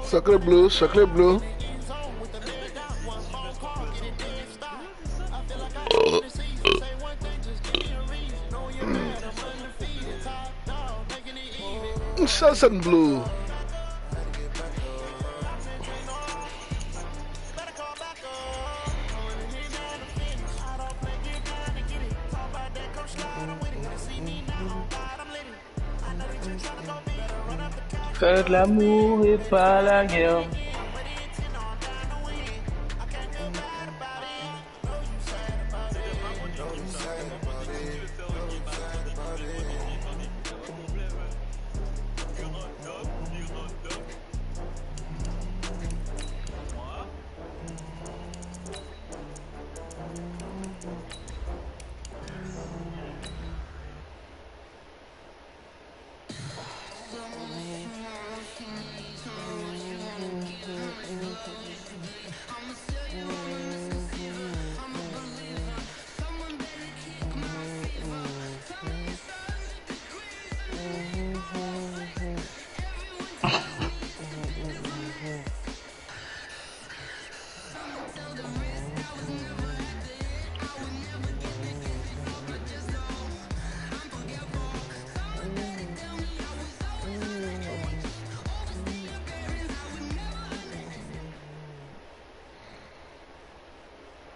Chocolate blue, chocolate blue. Sunset blue. Faites l'amour et pas la guerre.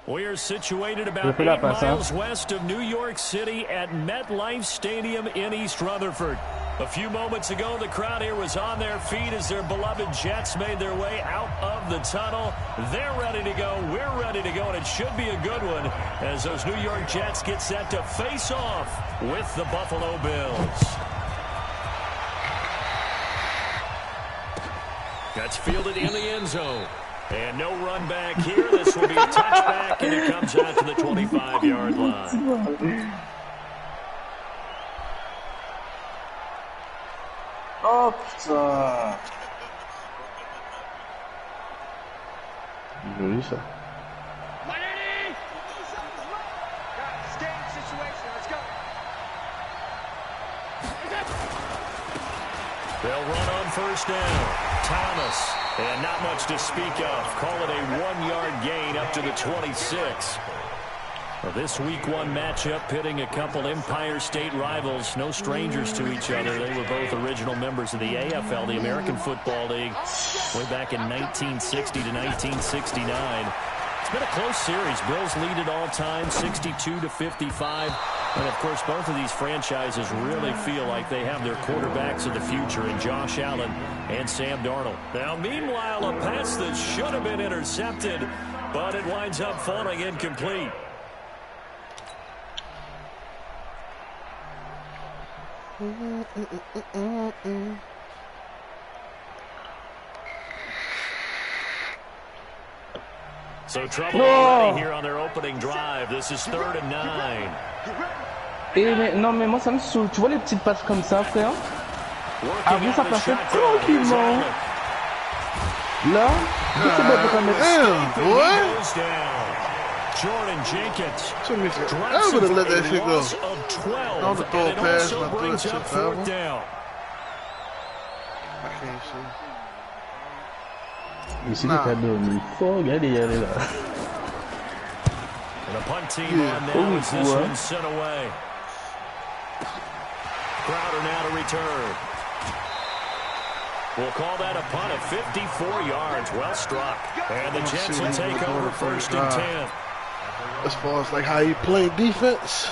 We are situated about 8 miles west of New York City at MetLife Stadium in East Rutherford. A few moments ago, the crowd here was on their feet as their beloved Jets made their way out of the tunnel. They're ready to go. We're ready to go, and it should be a good one as those New York Jets get set to face off with the Buffalo Bills. That's fielded in the end zone. And no run back here. This will be a touchback, and it comes out to the 25-yard line. Oh, putain. Joli, ça. They'll run on first down. Thomas. And not much to speak of. Call it a 1-yard gain up to the 26. Well, this week one matchup pitting a couple Empire State rivals. No strangers to each other. They were both original members of the AFL, the American Football League, way back in 1960 to 1969. It's been a close series. Bills lead it all time, 62-55. And, of course, both of these franchises really feel like they have their quarterbacks of the future in Josh Allen and Sam Darnold. Now, meanwhile, a pass that should have been intercepted, but it winds up falling incomplete. So trouble already here on their opening drive. This is 3rd and 9. Non, mais moi, ça me saoule. Tu vois les petites passes comme ça, frère? Avant, ça passait tranquillement. Là, c'est bon pour mettre. Jordan Jenkins. I would have let that shit go. On the throw pass, my good shit foul. I can't see. Ici, le cadeau, mais il faut regarder y aller là. And a punt team on now as this one's sent away. Crowder now to return. We'll call that a punt of 54 yards. Well struck. And the Jets will take over 1st and 10. As far as like how he played defense,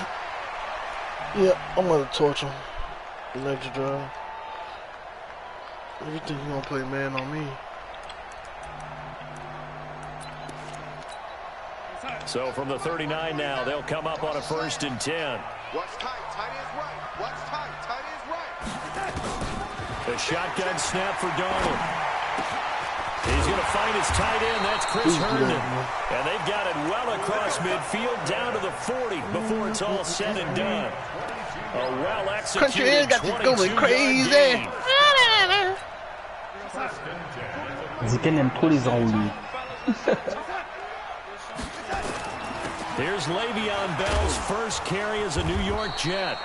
yeah, I'm gonna torch him. Next drive. You think he gonna play man on me? So from the 39 now, they'll come up on a 1st and 10. What's tight? Tight is right. What's tight? Tight is right. The shotgun snap for Darnold. He's going to find his tight end. That's Chris Herndon. And they've got it well across midfield down to the 40 before it's all said and done. A well-executed 22-yard gain. Ziken aime trop les enrouler. Here's Le'Veon Bell's first carry as a New York Jet.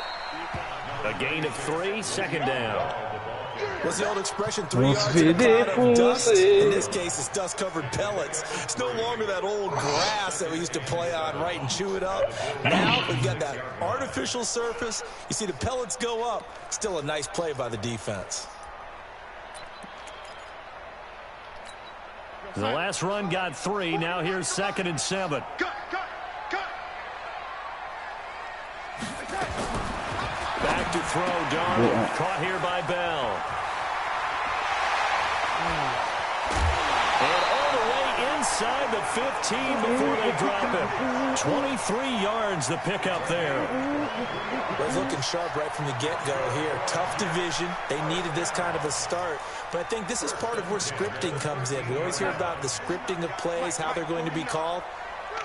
A gain of 3, 2nd down. What's the old expression? 3 yards in a cloud of dust. In this case, it's dust-covered pellets. It's no longer that old grass that we used to play on, right, and chew it up. Now we've got that artificial surface. You see the pellets go up. Still a nice play by the defense. The last run got 3. Now here's 2nd and 7. Back to throw, Darnold. Caught here by Bell. And all the way inside the 15 before they drop him. 23 yards the pickup there. Was looking sharp right from the get-go here. Tough division. They needed this kind of a start. But I think this is part of where scripting comes in. We always hear about the scripting of plays, how they're going to be called.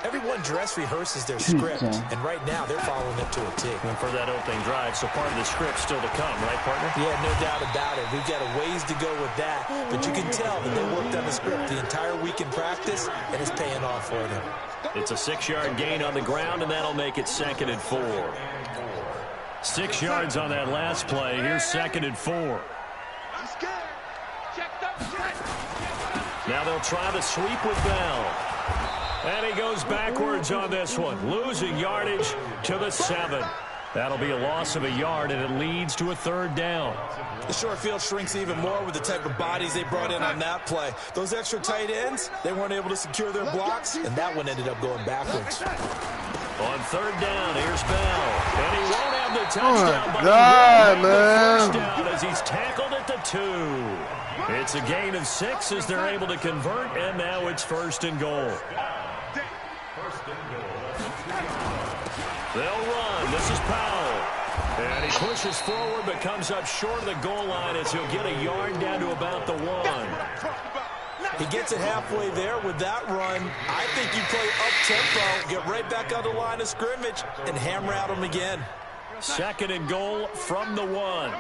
Everyone dress rehearses their script, and right now they're following it to a T. And for that opening drive, so part of the script still to come, right, partner? Yeah, no doubt about it. We've got a ways to go with that, but you can tell that they worked on the script the entire week in practice, and it's paying off for them. It's a 6-yard gain on the ground, and that'll make it 2nd and 4. 6 yards on that last play. Here's 2nd and 4. Now they'll try the sweep with Bell. And he goes backwards on this one, losing yardage to the 7. That'll be a loss of a yard, and it leads to a 3rd down. The short field shrinks even more with the type of bodies they brought in on that play. Those extra tight ends, they weren't able to secure their blocks, and that one ended up going backwards. On 3rd down, here's Bell. And he won't have the touchdown, but God, he will have the man. 1st down as he's tackled at the 2. It's a gain of 6 as they're able to convert, and now it's 1st and goal. They'll run. This is Powell. And he pushes forward but comes up short of the goal line as he'll get a yard down to about the 1. He gets it halfway there with that run. I think you play up-tempo, get right back on the line of scrimmage, and hammer out him again. 2nd and goal from the 1.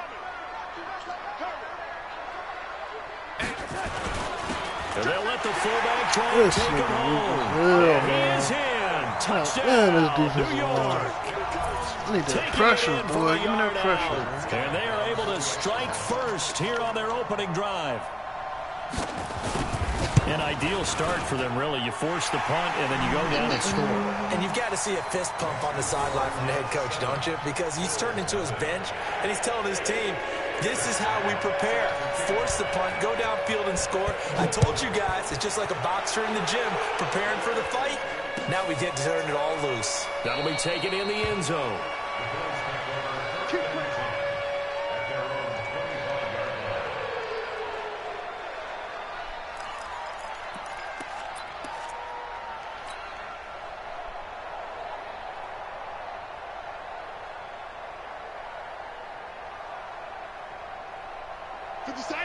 And they'll let the fullback try to take him home. And he is in. Touchdown, New York. I need that pressure, boy. Give me that pressure. And they are able to strike first here on their opening drive. An ideal start for them, really. You force the punt, and then you go down and score. And you've got to see a fist pump on the sideline from the head coach, don't you? Because he's turning to his bench, and he's telling his team, this is how we prepare. Force the punt, go downfield and score. I told you guys, it's just like a boxer in the gym preparing for the fight. Now we get to turn it all loose. That'll be taken in the end zone.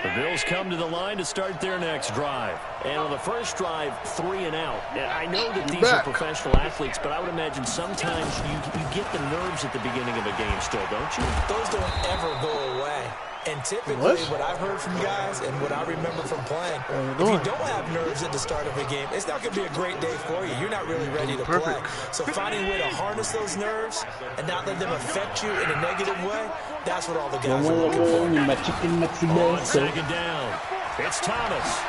The Bills come to the line to start their next drive. And on the first drive, 3 and out. And I know that these are professional athletes, but I would imagine sometimes you get the nerves at the beginning of a game still, don't you? Those don't ever go away. And typically, what I've heard from guys and what I remember from playing, if you don't have nerves at the start of a game, it's not going to be a great day for you. You're not really ready to play. So finding a way to harness those nerves and not let them affect you in a negative way, that's what all the guys are looking for. On 2nd down, it's Thomas.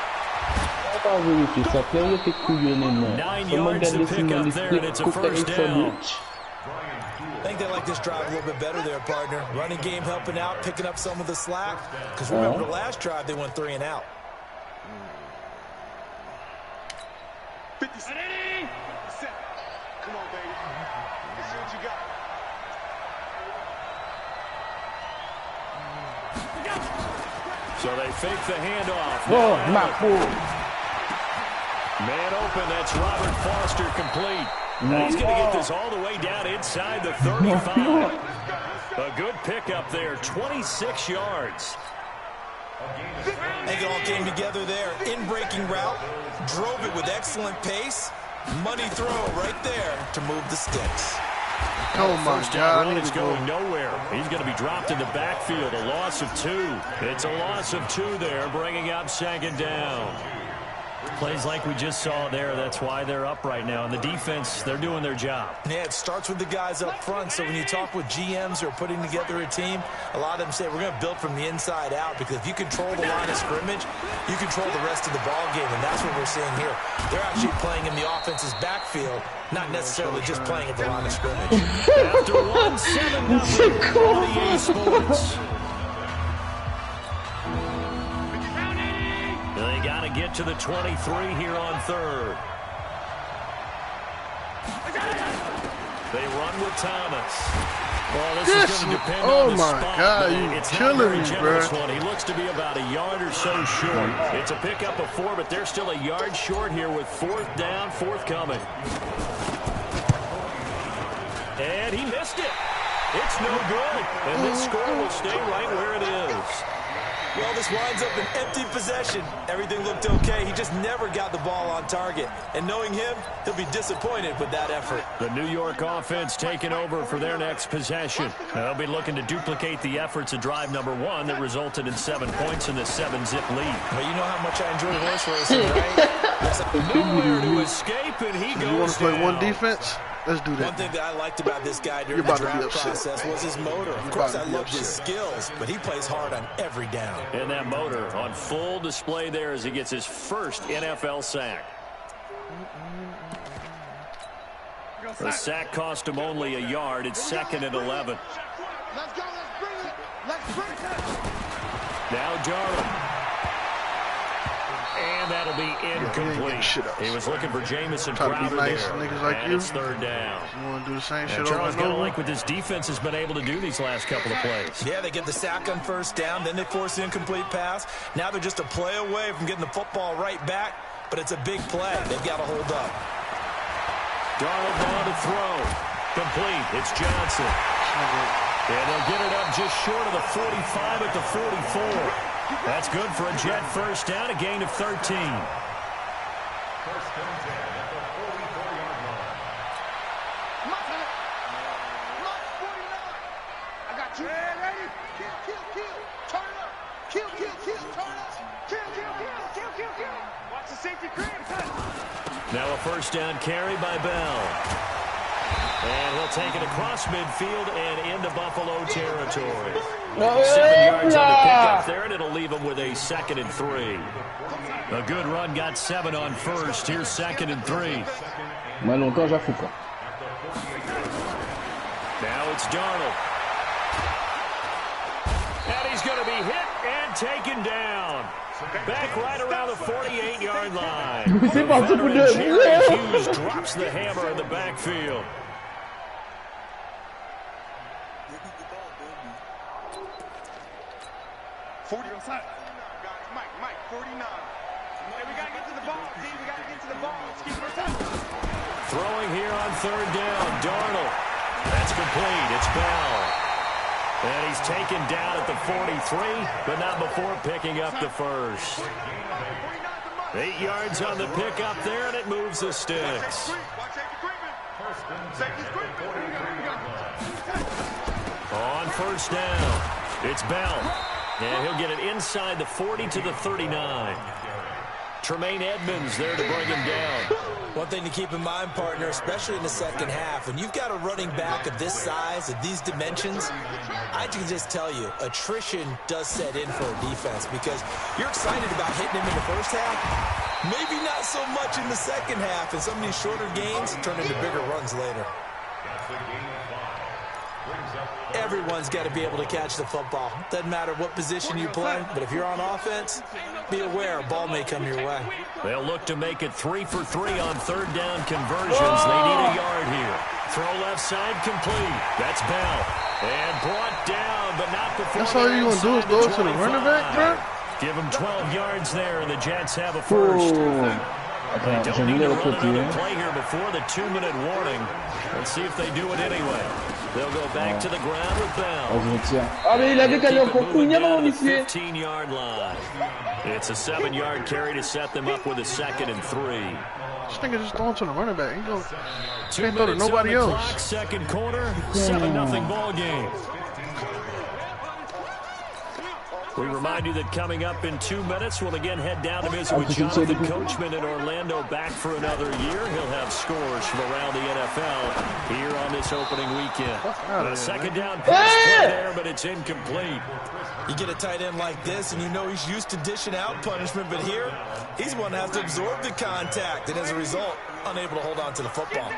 9 yards to pick up there, and it's a 1st down. I think they like this drive a little bit better there, partner. Running game helping out, picking up some of the slack. Because remember the last drive, they went 3 and out. 50 seconds. Come on, baby. Let's see what you got. So they fake the handoff. Man open, that's Robert Foster complete. And he's going to get this all the way down inside the 35. A good pickup there, 26 yards. I think it all came together there. In-breaking route, drove it with excellent pace. Money throw right there to move the sticks. Oh, my God. Run is going nowhere. He's going to be dropped in the backfield, a loss of 2. It's a loss of 2 there, bringing up 2nd down. Plays like we just saw there, that's why they're up right now. And the defense, they're doing their job. Yeah, it starts with the guys up front. So when you talk with GMs who are putting together a team, a lot of them say we're going to build from the inside out, because if you control the line of scrimmage, you control the rest of the ball game, and that's what we're seeing here. They're actually playing in the offense's backfield, not necessarily just playing at the line of scrimmage. After 1-7 on EA Sports. They got to get to the 23 here on third. They run with Thomas. Well, this is going to depend on the spot. Oh, my God, you're killing me, bro. He looks to be about a yard or so short. It's a pickup of 4, but they're still a yard short here with 4th down, forthcoming. And he missed it. It's no good. And this score will stay right where it is. Well, this winds up an empty possession. Everything looked okay. He just never got the ball on target. And knowing him, he'll be disappointed with that effort. The New York offense taking over for their next possession. They'll be looking to duplicate the efforts of drive number 1 that resulted in 7 points in the 7-zip lead. Well, you know how much I enjoy horse racing, right? Nowhere to escape, and he goes You want to play down. one defense? Let's do that. One thing that I liked about this guy during the draft process was his motor. Of course, I loved his skills, but he plays hard on every down. And that motor on full display there as he gets his first NFL sack. The sack cost him only a yard. It's 2nd and 11. Let's go. Let's bring it. Let's bring it. Now Darnold. And that'll be incomplete. He was looking for Jamison Crowder nice, there. Niggas like and you. it's 3rd down. You want to do the same shit Charles over and over? like what this defense has been able to do these last couple of plays. Yeah, they get the sack on 1st down, then they force the incomplete pass. Now they're just a play away from getting the football right back, but it's a big play. They've got to hold up. Darnold on to throw. Complete. It's Johnson. And they'll get it up just short of the 45 at the 44. That's good for a Jet 1st down, a gain of 13. Now a 1st down carry by Bell. And he'll take it across midfield and into Buffalo territory. 7 yards on the pickup there, and it'll leave him with a 2nd and 3. A good run, got 7 on 1st. Here's 2nd and 3. Now it's Darnold. And he's going to be hit and taken down. Back right around the 48-yard line. Jerry Hughes drops the hammer in the backfield. Mike, 49. Hey, we got to get to the ball, D. We got to get to the ball. Let's keep it up. Throwing here on 3rd down, Darnold. That's complete. It's Bell. And he's taken down at the 43, but not before picking up the 1st. 8 yards on the pickup there, and it moves the sticks. On 1st down, it's Bell. And he'll get it inside the 40 to the 39. Tremaine Edmonds there to bring him down. One thing to keep in mind, partner, especially in the 2nd half, when you've got a running back of this size, of these dimensions, I can just tell you, attrition does set in for a defense, because you're excited about hitting him in the 1st half, maybe not so much in the 2nd half, and some of these shorter gains turn into bigger runs later. Everyone's got to be able to catch the football. Doesn't matter what position you play, but if you're on offense, be aware a ball may come your way. They'll look to make it 3 for 3 on 3rd down conversions. They need a yard here. Throw left side complete. That's Bell. And brought down, but not before. That's all you want to do is go to the running back, bro? Give him 12 yards there, and the Jets have a 1st. They don't need to run another play here before the 2-minute warning. Let's see if they do it anyway. They'll go back to the ground with Bell. Ah, mais il avait qu'à aller encore courir avant de 15-yard line. It's a 7-yard carry to set them up with a 2nd and 3. This nigga just throwing to the running back. He can't throw to nobody else. Clock, 2nd quarter, 7-0 ball game. We remind you that coming up in 2 minutes, we'll again head down to visit with Jonathan Coachman in Orlando, back for another year. He'll have scores from around the NFL here on this opening weekend. A second down pass play there, but it's incomplete. You get a tight end like this, and you know he's used to dishing out punishment, but here, he's one that has to absorb the contact, and as a result, unable to hold on to the football.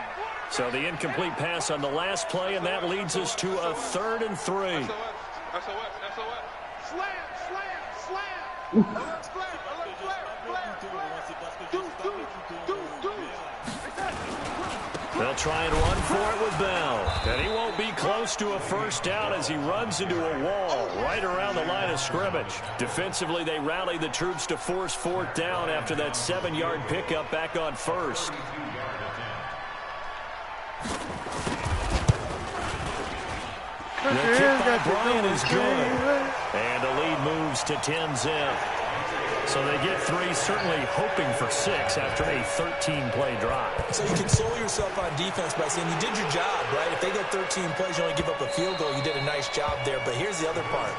So the incomplete pass on the last play, and that leads us to a 3rd and 3. They'll try and run for it with Bell. And he won't be close to a first down as he runs into a wall right around the line of scrimmage. Defensively, they rally the troops to force 4th down after that 7-yard pickup back on 1st. The kick by Bryant is good. And the lead moves to 10-zip. So they get 3, certainly hoping for 6 after a 13-play drive. So you console yourself on defense by saying you did your job, right? If they get 13 plays, you only give up a field goal, you did a nice job there. But here's the other part.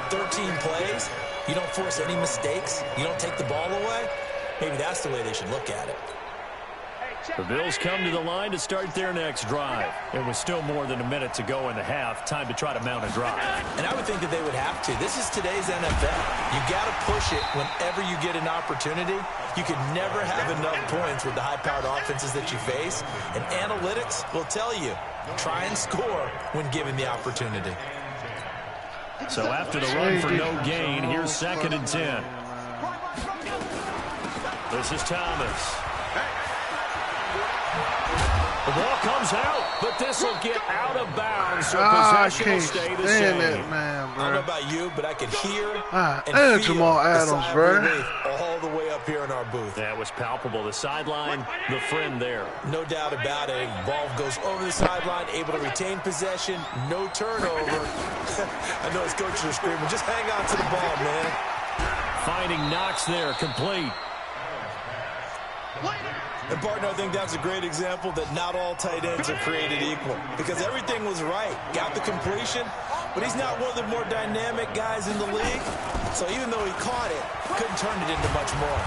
13 plays, you don't force any mistakes, you don't take the ball away. Maybe that's the way they should look at it. The Bills come to the line to start their next drive. It was still more than a minute to go in the half. Time to try to mount a drive. And I would think that they would have to. This is today's NFL. You got to push it whenever you get an opportunity. You can never have enough points with the high-powered offenses that you face. And analytics will tell you, try and score when given the opportunity. So after the run for no gain, here's 2nd and 10. This is Thomas. The ball comes out, but this will get out of bounds, so possession will stay the same. That man, bro. I don't know about you, but I could hear and feel Jamal Adams, bro. All the way up here in our booth. That was palpable. The sideline, the friend there. No doubt about it. Ball goes over the sideline, able to retain possession, no turnover. I know his coaches are screaming, just hang on to the ball, man. Finding Knox there, complete. And, partner, I think that's a great example that not all tight ends are created equal. Because everything was right. Got the completion, but he's not one of the more dynamic guys in the league. So even though he caught it, couldn't turn it into much more.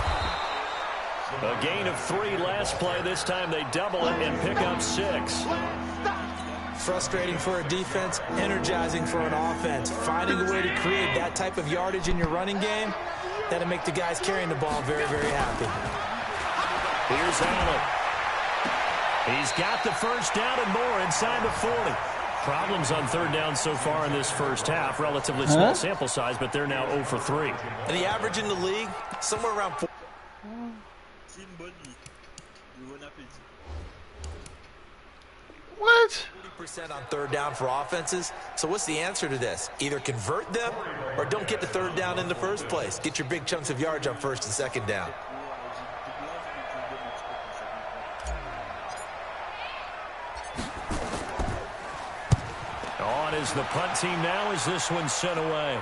A gain of 3 last play. This time they double it and pick up 6. Frustrating for a defense, energizing for an offense. Finding a way to create that type of yardage in your running game, that'll make the guys carrying the ball very, very happy. Here's Allen. He's got the first down and more inside the 40. Problems on 3rd down so far in this first half. Relatively small sample size, but they're now 0 for 3. And the average in the league, somewhere around 4. What? 40% on 3rd down for offenses. So what's the answer to this? Either convert them or don't get to 3rd down in the first place. Get your big chunks of yards on 1st and 2nd down. On is the punt team now as this one's sent away.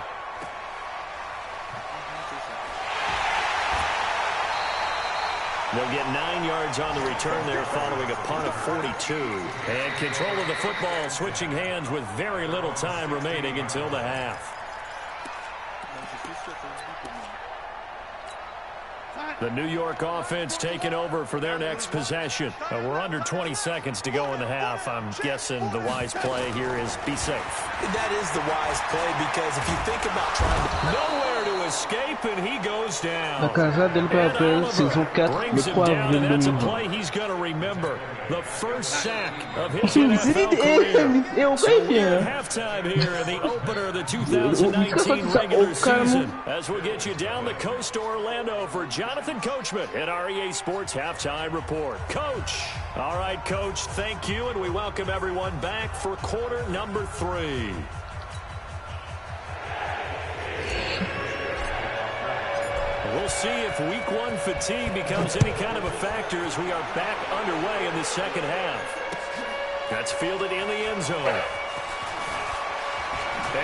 They'll get 9 yards on the return there following a punt of 42. And control of the football switching hands with very little time remaining until the half. The New York offense taking over for their next possession. We're under 20 seconds to go in the half. I'm guessing the wise play here is be safe. That is the wise play because if you think about trying to... Nowhere to escape, and he goes down. La casa del papel, saison 4, le 3 avril That's a 2020. play he's going to remember. The first sack of his NFL career. So we're at halftime here in the opener of the 2019 regular season. As we get you down the coast to Orlando for Jonathan Coachman at our EA Sports Halftime Report. Coach. All right, Coach, thank you, and we welcome everyone back for quarter number 3. We'll see if week 1 fatigue becomes any kind of a factor as we are back underway in the second half. That's fielded in the end zone.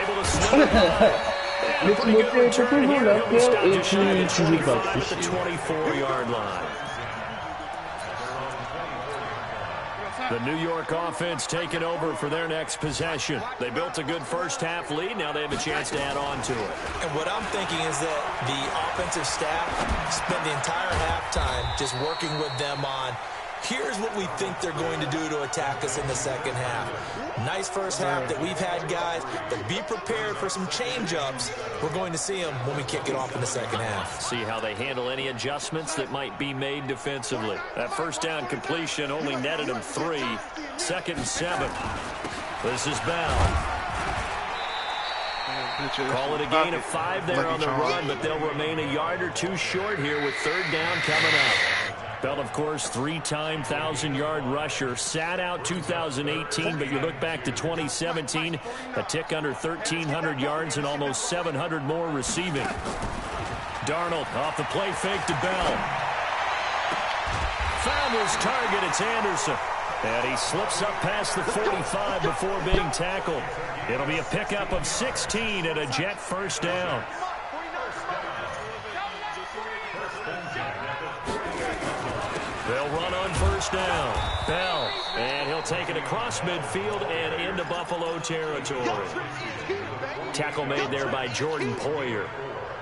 Able to snap it by. Le moteur est toujours là, et puis tu joues pas. At the 24-yard line. The New York offense taking over for their next possession. They built a good first-half lead. Now they have a chance to add on to it. And what I'm thinking is that the offensive staff spent the entire halftime just working with them on, here's what we think they're going to do to attack us in the second half. Nice first half that we've had, guys, but be prepared for some change-ups. We're going to see them when we kick it off in the second half. See how they handle any adjustments that might be made defensively. That first down completion only netted them 3. 2nd and 7. This is Bell. Call it a gain of 5 there on the run, but they'll remain a yard or 2 short here with 3rd down coming up. Bell, of course, 3-time 1,000-yard rusher. Sat out 2018, but you look back to 2017, a tick under 1,300 yards and almost 700 more receiving. Darnold off the play fake to Bell. Found his target. It's Anderson. And he slips up past the 45 before being tackled. It'll be a pickup of 16 and a Jet first down. They'll run on first down. Bell, and he'll take it across midfield and into Buffalo territory. Tackle made there by Jordan Poyer.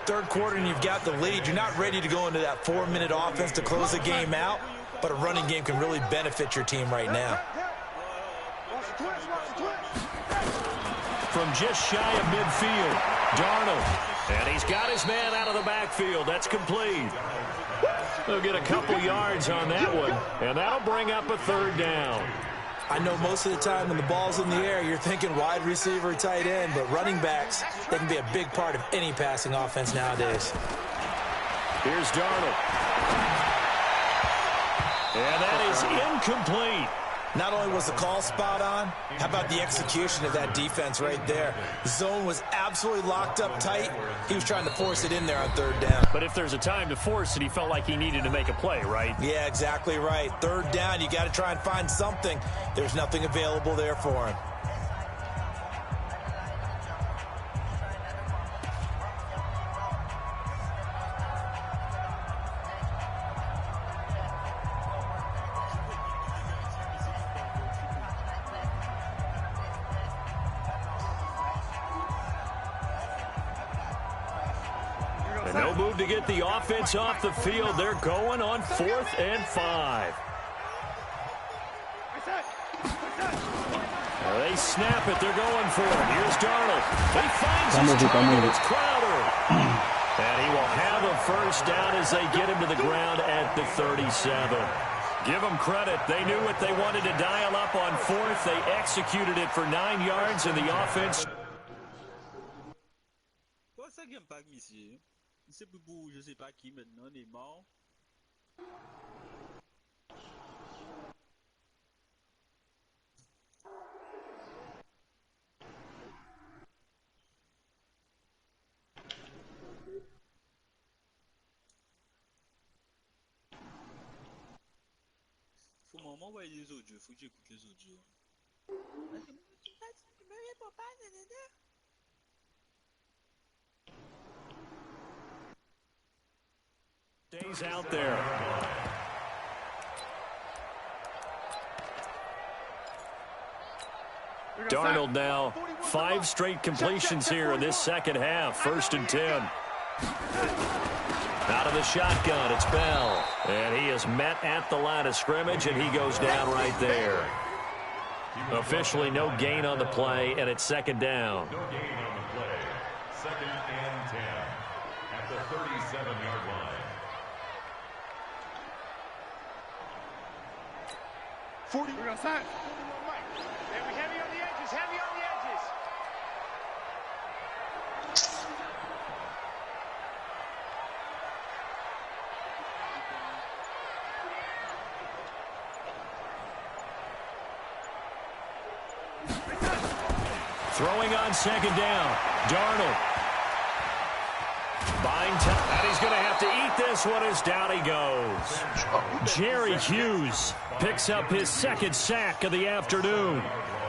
Third quarter and you've got the lead. You're not ready to go into that 4-minute offense to close the game out, but a running game can really benefit your team right now. From just shy of midfield, Darnold. And he's got his man out of the backfield. That's complete. They'll get a couple yards on that one, and that'll bring up a 3rd down. I know most of the time when the ball's in the air, you're thinking wide receiver, tight end, but running backs, they can be a big part of any passing offense nowadays. Here's Darnold. And that is incomplete. Not only was the call spot on, how about the execution of that defense right there? The zone was absolutely locked up tight. He was trying to force it in there on 3rd down. But if there's a time to force it, he felt like he needed to make a play, right? Yeah, exactly right. 3rd down, you got to try and find something. There's nothing available there for him. No move to get the offense off the field. They're going on 4th and 5. They snap it. They're going for it. Here's Darnold. He finds his target. It's Crowder. And he will have a first down as they get him to the ground at the 37. Give them credit. They knew what they wanted to dial up on 4th. They executed it for 9 yards, and the offense... C'est Boubou, je sais pas qui maintenant, Neymar. Faut m'envoyer les audios, faut que j'écoute les audios. Stays out there. Darnold now 5 straight completions here in this second half. 1st and 10. Out of the shotgun, it's Bell. And he is met at the line of scrimmage, and he goes down right there. Officially no gain on the play, and it's 2nd down. No gain on the play. 2nd and 10 at the 37-yard line. We're going to sign. And we heavy on the edges, heavy on the edges. Throwing on 2nd down. Darnold. Buying time. And he's going to have to eat this one as down he goes. Jerry Hughes picks up his 2nd sack of the afternoon.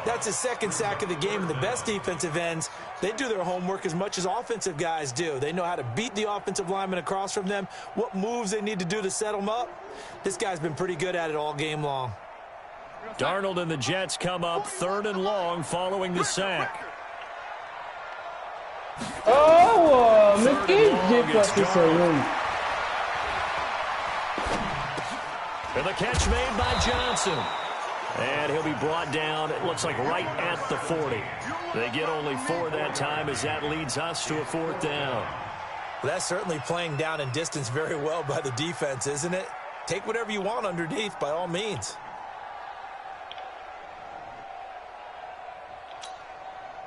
That's his 2nd sack of the game, and the best defensive ends, they do their homework as much as offensive guys do. They know how to beat the offensive lineman across from them, what moves they need to do to set them up. This guy's been pretty good at it all game long. Darnold and the Jets come up 3rd and long following the sack. Oh, mais qu'est-ce que j'ai passé ça, And the catch made by Johnson. And he'll be brought down, it looks like right at the 40. They get only 4 that time as that leads us to a 4th down. Well, that's certainly playing down in distance very well by the defense, isn't it? Take whatever you want underneath, by all means.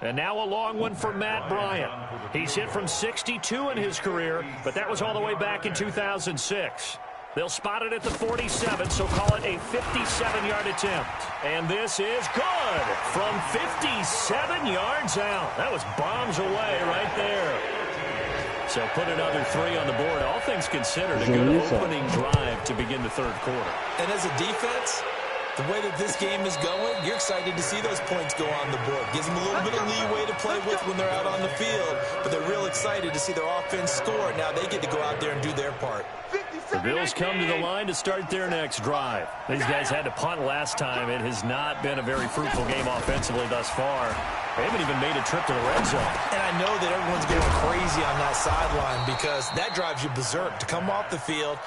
And now a long one for Matt Bryant. He's hit from 62 in his career, but that was all the way back in 2006. They'll spot it at the 47, so call it a 57-yard attempt. And this is good from 57 yards out. That was bombs away right there. So put another 3 on the board. All things considered, a good opening drive to begin the 3rd quarter. And as a defense, the way that this game is going, you're excited to see those points go on the board. Gives them a little bit of leeway to play with when they're out on the field, but they're real excited to see their offense score. Now they get to go out there and do their part. The Bills come to the line to start their next drive. These guys had to punt last time. It has not been a very fruitful game offensively thus far. They haven't even made a trip to the red zone. And I know that everyone's going crazy on that sideline because that drives you berserk. To come off the field,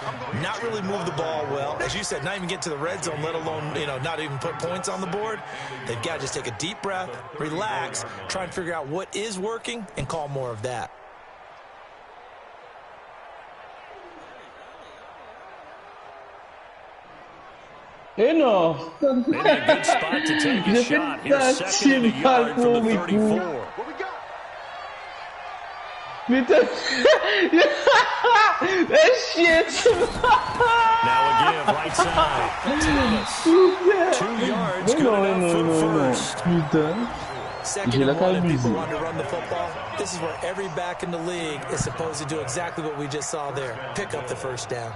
not really move the ball well. As you said, not even get to the red zone, let alone, not even put points on the board. They've got to just take a deep breath, relax, try and figure out what is working, and call more of that. Non. In a good spot to take a shot. Here's 2nd and a yard from the 34. Mais shit. Now a give right side. Thomas. 2 yards, good enough for the first. Putain. Second and 1 and people want to run the football. This is where every back in the league is supposed to do exactly what we just saw there. Pick up the first down.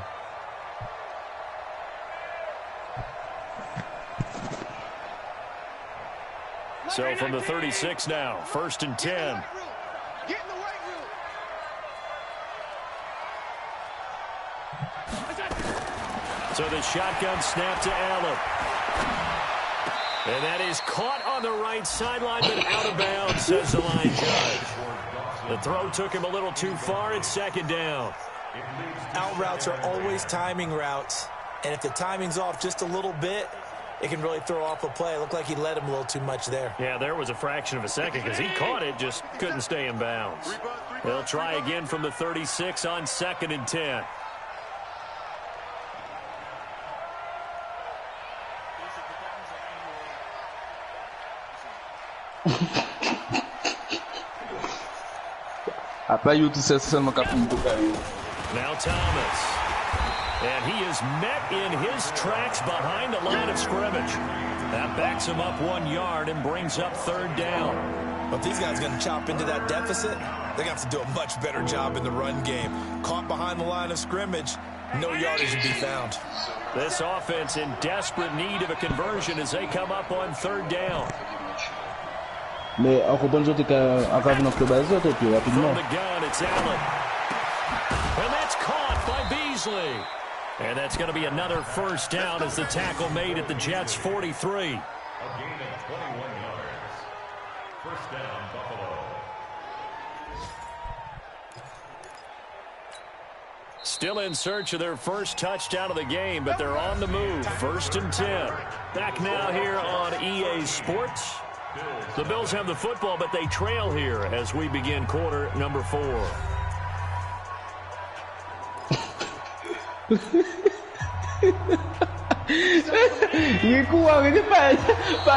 So from the 36 now, 1st and 10. So the shotgun snap to Allen. And that is caught on the right sideline, but out of bounds, says the line judge. The throw took him a little too far. It's 2nd down. Out routes are always timing routes. And if the timing's off just a little bit, it can really throw off a play. It looked like he led him a little too much there. Yeah, there was a fraction of a second because he caught it, just couldn't stay in bounds. They'll try again from the 36 on 2nd and 10. Now Thomas. And he is met in his tracks behind the line of scrimmage. That backs him up 1 yard and brings up 3rd down. But if these guys are going to chop into that deficit, they're going to have to do a much better job in the run game. Caught behind the line of scrimmage, no yardage to be found. This offense in desperate need of a conversion as they come up on 3rd down. Mais en compagnie de Akavin club azote puis rapidement. From the gun, it's Allen. And that's caught by Beasley. And that's going to be another 1st down as the tackle made at the Jets' 43. A gain of 21 yards. 1st down, Buffalo. Still in search of their first touchdown of the game, but they're on the move. 1st and 10. Back now here on EA Sports. The Bills have the football, but they trail here as we begin quarter number 4. Il court, arrêtez pas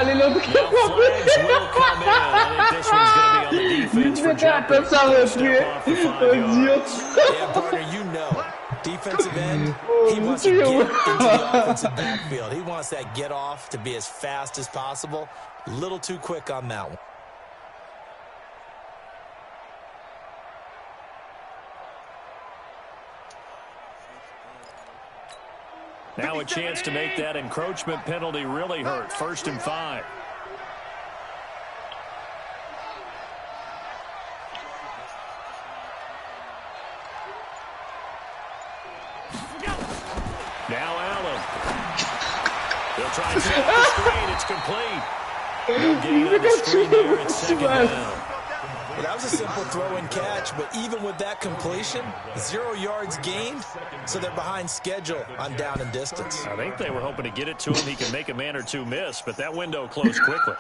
aller l'autre qui Now flags will come in. I think this one's going to be on the defense for jumping. Step off the 5 yards. Yeah, partner, you know. Defensive end, he wants to get into the offensive backfield. He wants that get off to be as fast as possible. A little too quick on that one. Now a chance to make that encroachment penalty really hurt. 1st and 5. Now Allen. They'll try and set up the screen. It's complete. No gain on the screen there. It's second down. Well, that was a simple throw and catch, but even with that completion, 0 yards gained, so they're behind schedule on down and distance. I think they were hoping to get it to him. He can make a man or two miss, but that window closed quickly.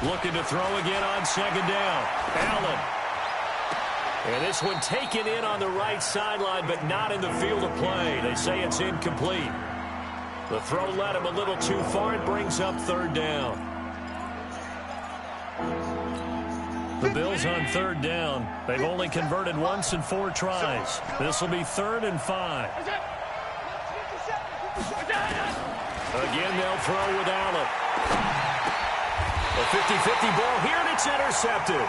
Looking to throw again on second down. Allen. And this one taken in on the right sideline, but not in the field of play. They say it's incomplete. The throw led him a little too far. It brings up third down. The Bills on third down. They've only converted once in 4 tries. This will be 3rd and 5. Again, they'll throw with Allen. A 50-50 ball here, and it's intercepted.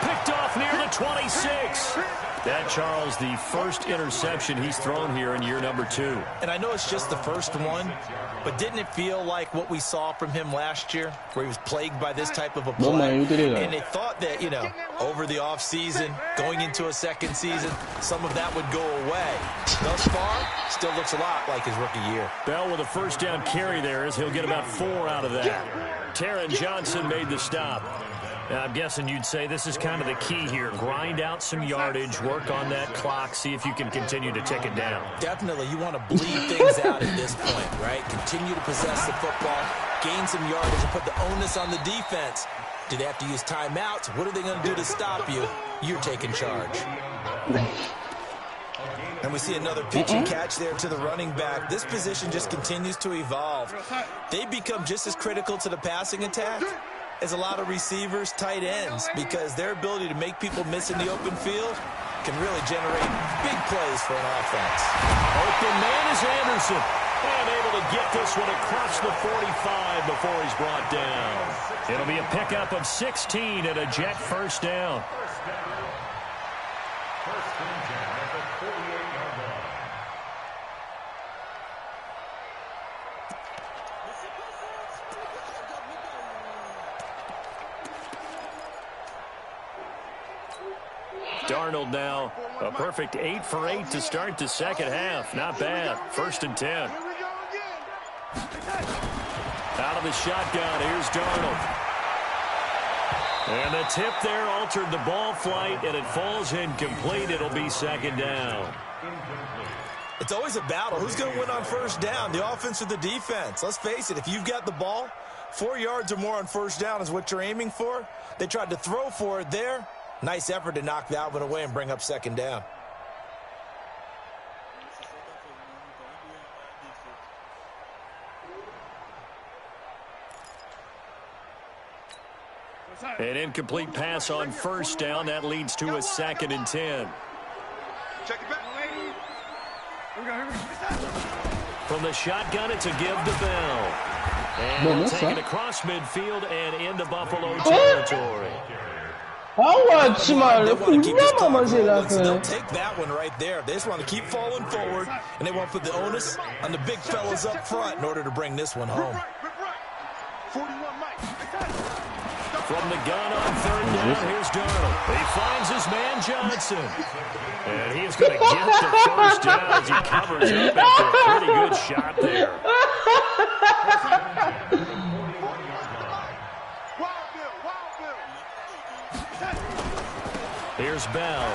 Picked off near the 26. That, Charles, the first interception he's thrown here in year number 2. And I know it's just the first one, but didn't it feel like what we saw from him last year, where he was plagued by this type of a play? And they thought that, you know, over the offseason, going into a second season, some of that would go away. Thus far, still looks a lot like his rookie year. Bell with a first down carry there as he'll get about 4 out of that. Taron Johnson made the stop. I'm guessing you'd say this is kind of the key here. Grind out some yardage, work on that clock, see if you can continue to tick it down. Definitely. You want to bleed things out at this point, right? Continue to possess the football, gain some yardage, and put the onus on the defense. Do they have to use timeouts? What are they going to do to stop you? You're taking charge. And we see another pitch and catch there to the running back. This position just continues to evolve. They become just as critical to the passing attack as a lot of receivers, tight ends, because their ability to make people miss in the open field can really generate big plays for an offense. Open man is Anderson. And able to get this one across the 45 before he's brought down. It'll be a pickup of 16 and a Jet first down. Darnold now a perfect 8 for 8 to start the second half. Not bad. 1st and 10. Out of the shotgun. Here's Darnold. And the tip there altered the ball flight, and it falls incomplete. It'll be 2nd down. It's always a battle. Who's going to win on first down, the offense or the defense? Let's face it, if you've got the ball, 4 yards or more on first down is what you're aiming for. They tried to throw for it there. Nice effort to knock that one away and bring up 2nd down. An incomplete pass on first down. That leads to a 2nd and 10. Check it back. From the shotgun, it's a give to Bell. And we'll take it across midfield and into Buffalo territory. They'll take that one right there. They just want to keep falling forward, and they want to put the onus on the big fellas up front in order to bring this one home. From the gun on 3rd down, here's Darnold. He finds his man Johnson. And he's going to get the first down as he covers up after a pretty good shot there. Here's Bell.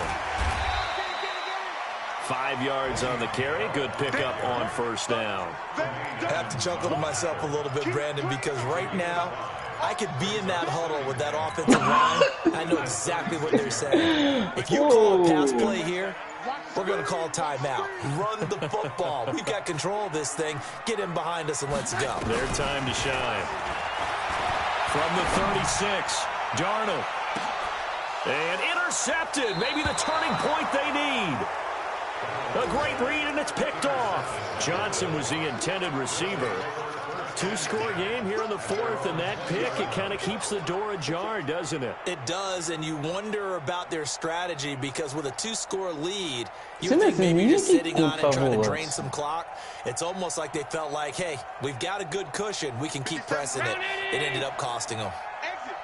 5 yards on the carry. Good pickup on first down. I have to chuckle to myself a little bit, Brandon, because right now I could be in that huddle with that offensive line. I know exactly what they're saying. If you call a pass play here, we're going to call timeout. Run the football. We've got control of this thing. Get in behind us and let's go. Their time to shine. From the 36, Darnold. And intercepted. Maybe the turning point they need. A great read, and it's picked off. Johnson was the intended receiver. Two-score game here in the fourth, and that pick, it kind of keeps the door ajar, doesn't it? It does, and you wonder about their strategy because with a two-score lead, you think maybe you're just sitting on it trying to drain some clock. It's almost like they felt like, hey, we've got a good cushion. We can keep pressing it. It ended up costing them.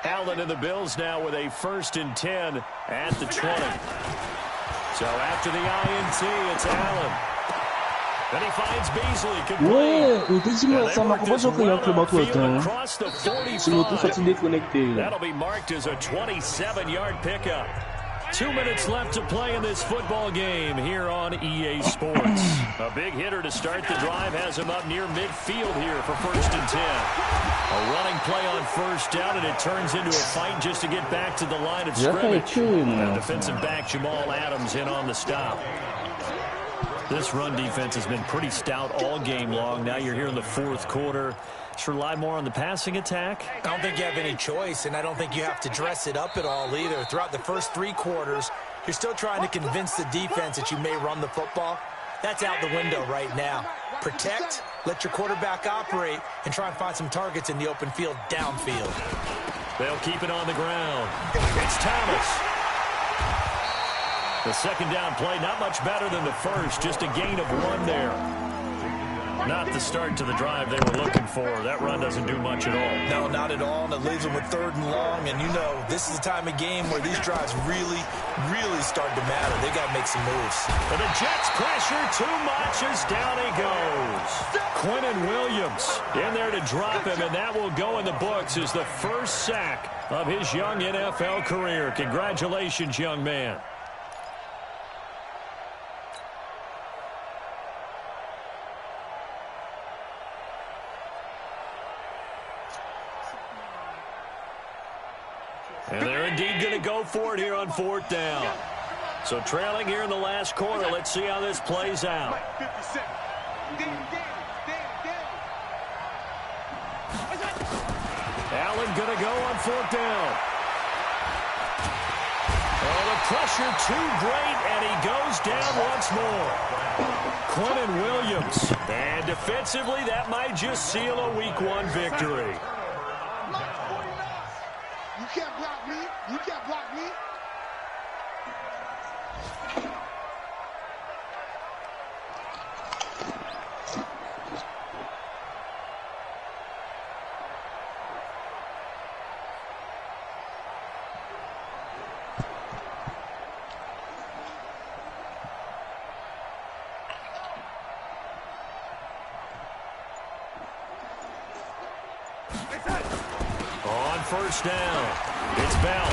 Allen and the Bills now with a 1st and 10 at the 20. So after the INT, it's Allen. Then he finds Beasley. That'll be marked as a 27-yard pickup. 2 minutes left to play in this football game here on EA Sports. A big hitter to start the drive has him up near midfield here for 1st and 10. A running play on 1st down, and it turns into a fight just to get back to the line of scrimmage. And defensive back Jamal Adams in on the stop. This run defense has been pretty stout all game long. Now you're here in the fourth quarter. Just rely more on the passing attack. I don't think you have any choice, and I don't think you have to dress it up at all either. Throughout the first 3 quarters, you're still trying to convince the defense that you may run the football. That's out the window right now. Protect, let your quarterback operate, and try and find some targets in the open field downfield. They'll keep it on the ground. It's Thomas. The second down play, not much better than the first, just a gain of 1 there. Not the start to the drive they were looking for. That run doesn't do much at all. No, not at all, and it leaves them with 3rd and long, and you know, this is the time of game where these drives really start to matter. They got to make some moves. And the Jets pressure too much as down he goes. Quinnen Williams in there to drop him, and that will go in the books as the first sack of his young NFL career. Congratulations, young man. And they're indeed going to go for it here on 4th down. So trailing here in the last quarter. Let's see how this plays out. Allen going to go on 4th down. Oh, the pressure too great, and he goes down once more. Quinnen Williams. And defensively, that might just seal a Week 1 victory. You can't block me. You can't block me. On 1st down, it's Bell.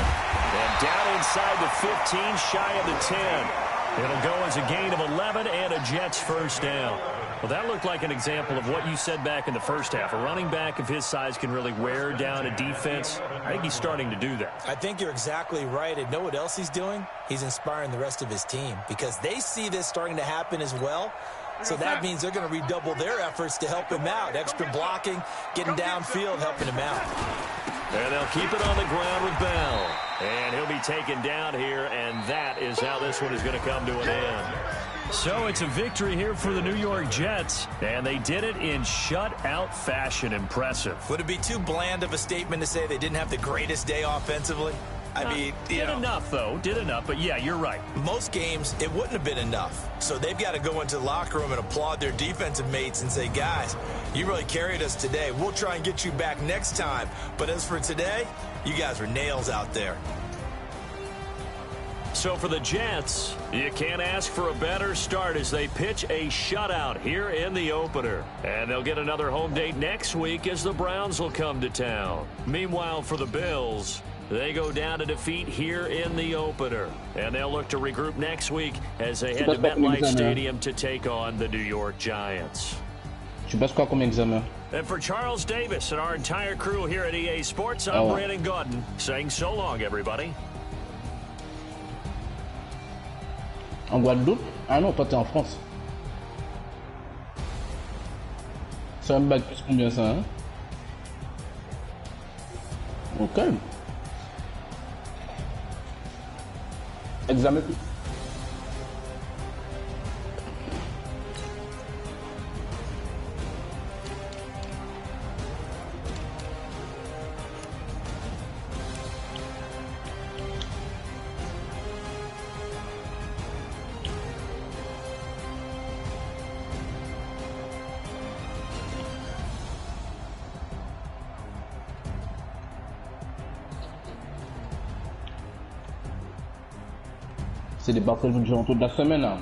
And down inside the 15, shy of the 10. It'll go as a gain of 11 and a Jets 1st down. Well, that looked like an example of what you said back in the first half. A running back of his size can really wear down a defense. I think he's starting to do that. I think you're exactly right. And know what else he's doing? He's inspiring the rest of his team because they see this starting to happen as well. So that means they're going to redouble their efforts to help him out. Extra blocking, getting downfield, helping him out. And they'll keep it on the ground with Bell. And he'll be taken down here, and that is how this one is going to come to an end. So it's a victory here for the New York Jets, and they did it in shutout fashion. Impressive. Would it be too bland of a statement to say they didn't have the greatest day offensively? I mean, did enough, though. Did enough. But, yeah, you're right. Most games, it wouldn't have been enough. So they've got to go into the locker room and applaud their defensive mates and say, guys, you really carried us today. We'll try and get you back next time. But as for today, you guys were nails out there. So for the Jets, you can't ask for a better start as they pitch a shutout here in the opener. And they'll get another home date next week as the Browns will come to town. Meanwhile, for the Bills, they go down to defeat here in the opener. And they'll look to regroup next week as they head to MetLife Stadium to take on the New York Giants. And for Charles Davis and our entire crew here at EA Sports, I'm Brandon Gaudin saying so long, everybody. En Guadeloupe? Ah non, toi t'es en France. C'est un bac plus combien ça, hein? Ok. Examen plus. c'est des Barcelone qui jouent toute la semaine. Hein.